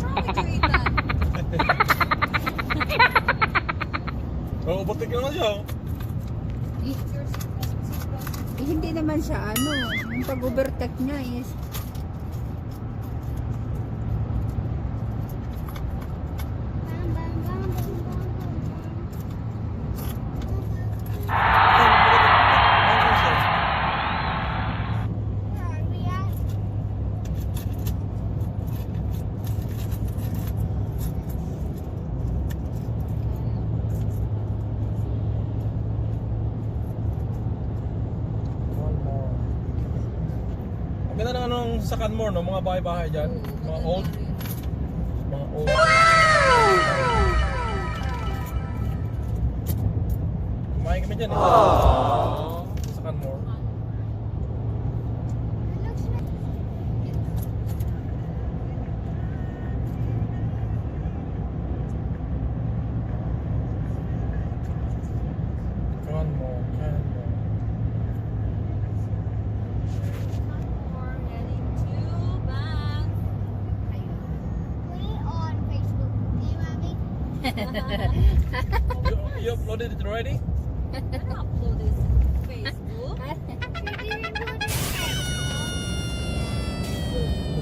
wrong with you, Ethan? Oo, batik naman siya. Hindi naman siya ano, yung pag-overtake niya is Ang ganda ng anong sa Canmore, no? Mga bahay-bahay dyan. Mga old. Mga old. Kumain kami dyan eh. Sa Canmore. Canmore, Canmore. We're heading to Banff. You uploaded it already? I don't upload this to Facebook. Let's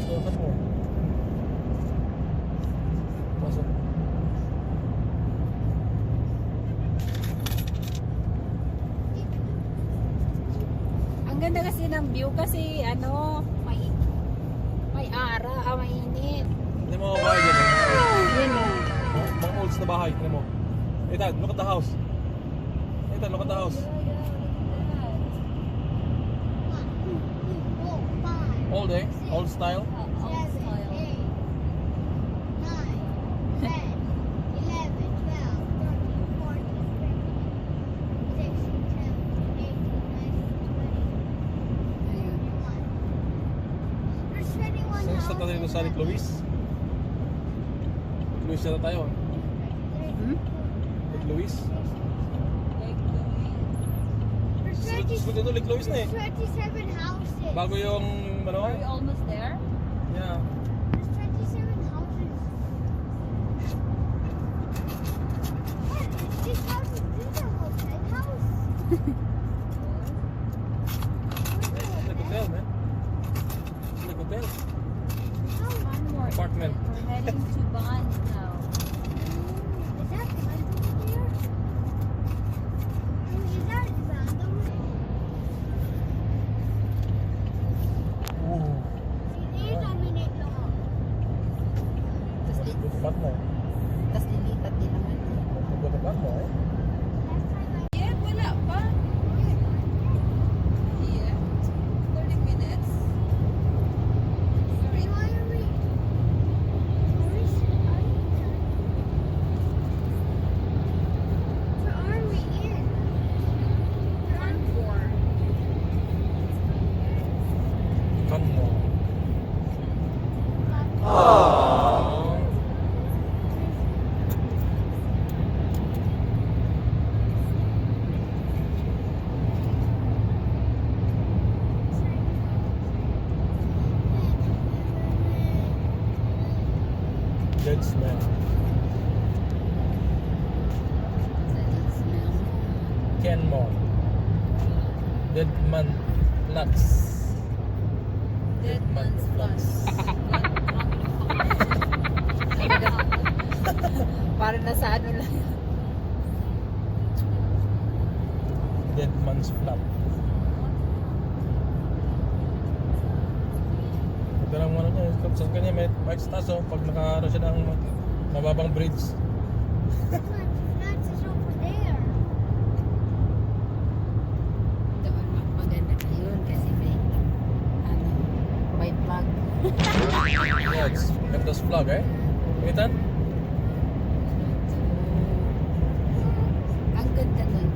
go Canmore. Pasok. ang ganda kasi ng view kasi ano, may mainit. Hindi mo mga bahay dyan eh. Yun oh. Mga olds na bahay. Tignan mo. Ethan, look at the house. Ethan, look at the house. Old eh? Old style? Old style. Saan sa tayo dito sa Lake Louise? Lake Louise na tayo. Lake Louise. Lake Louise. Gusto dito Lake Louise na eh. 27 houses. Bago yung ano? Are we almost there? Yeah. There's 27 houses. What? This house is a hotel house. Like hotel, man. Like hotel. One more. Apartment. We're heading to Banff now. Is that land over there? Is that land over there? Ooh. These are minute long. Tutupat mo. Tapos lilipat din naman. Tutupat mo eh. Last time I Yeah, wala pa. Yeah. 30 minutes. Sorry. why are we? Where are we in? Canmore. Canmore. Dead smell. Canmore. Dead man nuts. Dead man's flux. Para na sa ano lang. Dead man's flap. Ito lang mo niya. Sa kanya may bike sa taas oh. Pag nakaano siya ng mababang bridge. Flats is over there. Doon maganda na yun kasi may ano, white flag. Yeah, it's Gandha's vlog eh. Ethan? Ang ganda nun.